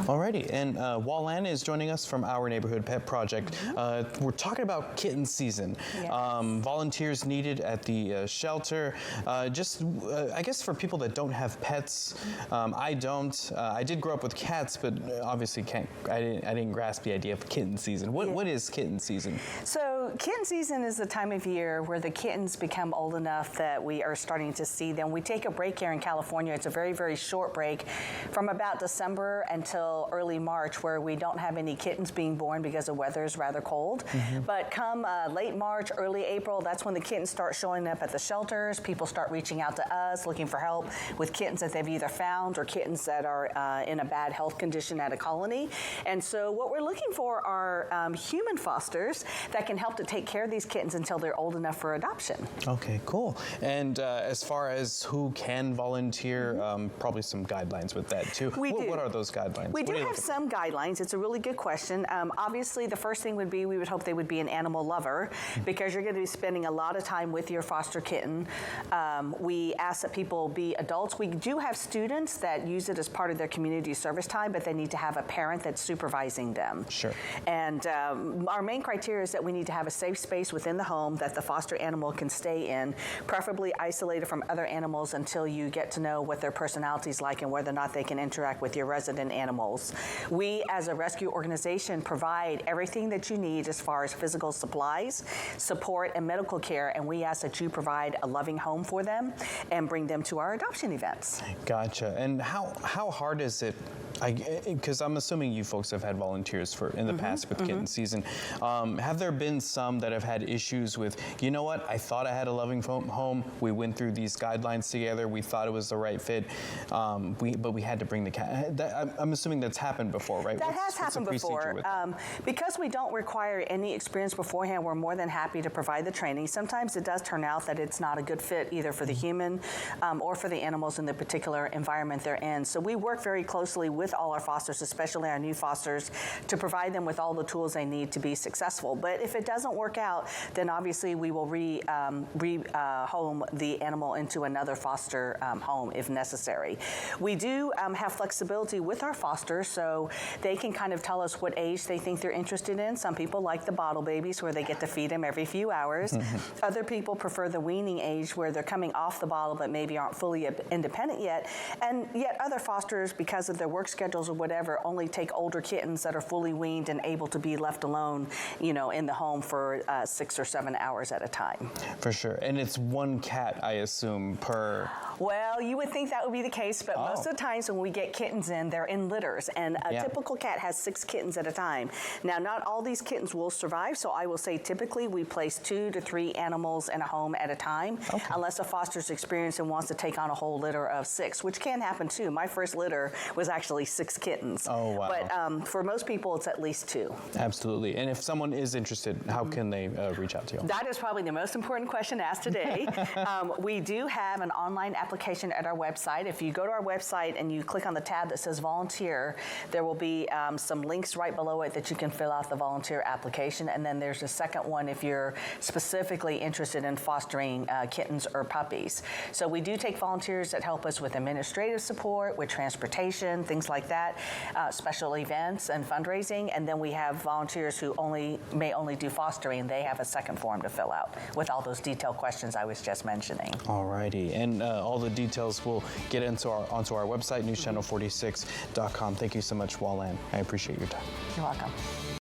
Alrighty, and Wallan is joining us from Our Neighborhood Pet Project. We're talking about kitten season. Yes. Volunteers needed at the shelter. I guess for people that don't have pets, I don't. I did grow up with cats, but obviously I didn't grasp the idea of kitten season. What is kitten season? So kitten season is the time of year where the kittens become old enough that we are starting to see them. We take a break here in California. It's a very, very short break from about December until early March, where we don't have any kittens being born because the weather is rather cold. But come late March, early April, that's when the kittens start showing up at the shelters. People start reaching out to us looking for help with kittens that they've either found or kittens that are in a bad health condition at a colony. And so what we're looking for are human fosters that can help to take care of these kittens until they're old enough for adoption. Okay, cool. And as far as who can volunteer, probably some guidelines with that too. What are those guidelines? We do have some guidelines. It's a really good question. Obviously, the first thing would be we would hope they would be an animal lover because you're going to be spending a lot of time with your foster kitten. We ask that people be adults. We do have students that use it as part of their community service time, but they need to have a parent that's supervising them. Sure. And our main criteria is that we need to have a safe space within the home that the foster animal can stay in, preferably isolated from other animals until you get to know what their personality is like and whether or not they can interact with your resident animals. We, as a rescue organization, provide everything that you need as far as physical supplies, support, and medical care, and we ask that you provide a loving home for them and bring them to our adoption events. Gotcha. And how hard is it? Because I'm assuming you folks have had volunteers in the past with kitten season. Have there been some that have had issues with, you know what, I thought I had a loving home, we went through these guidelines together, we thought it was the right fit, but we had to bring the cat. I'm assuming that's happened before, right? That has happened before. Because we don't require any experience beforehand, we're more than happy to provide the training. Sometimes it does turn out that it's not a good fit either for the human or for the animals in the particular environment they're in. So we work very closely with all our fosters, especially our new fosters, to provide them with all the tools they need to be successful. But if it doesn't work out, then obviously we will home the animal into another foster home if necessary. We do have flexibility with our fosters, so they can kind of tell us what age they think they're interested in. Some people like the bottle babies where they get to feed them every few hours. Other people prefer the weaning age where they're coming off the bottle but maybe aren't fully independent yet. And yet other fosters, because of their work schedules or whatever, only take older kittens that are fully weaned and able to be left alone, in the home for 6 or 7 hours at a time. For sure. And it's one cat, I assume, per... Well, you would think that would be the case, but most of the times when we get kittens in, they're in litters, and a typical cat has 6 kittens at a time. Now, not all these kittens will survive, so I will say typically we place 2 to 3 animals in a home at a time, unless a foster's experienced and wants to take on a whole litter of 6, which can happen too. My first litter was actually 6 kittens. Oh, wow. But for most people, it's at least 2. Absolutely. And if someone is interested, how can they reach out to you? That is probably the most important question to ask today. We do have an online application at our website. If you go to our website and you click on the tab that says volunteer, there will be some links right below it that you can fill out the volunteer application. And then there's a second one if you're specifically interested in fostering kittens or puppies. So we do take volunteers that help us with administrative support, with transportation, things like that, special events and fundraising. And then we have volunteers who may only do fostering. They have a second form to fill out with all those detailed questions I was just mentioning. All righty. And all the details we'll get onto our website, newschannel46.com. Thank you so much, Wallan. I appreciate your time. You're welcome.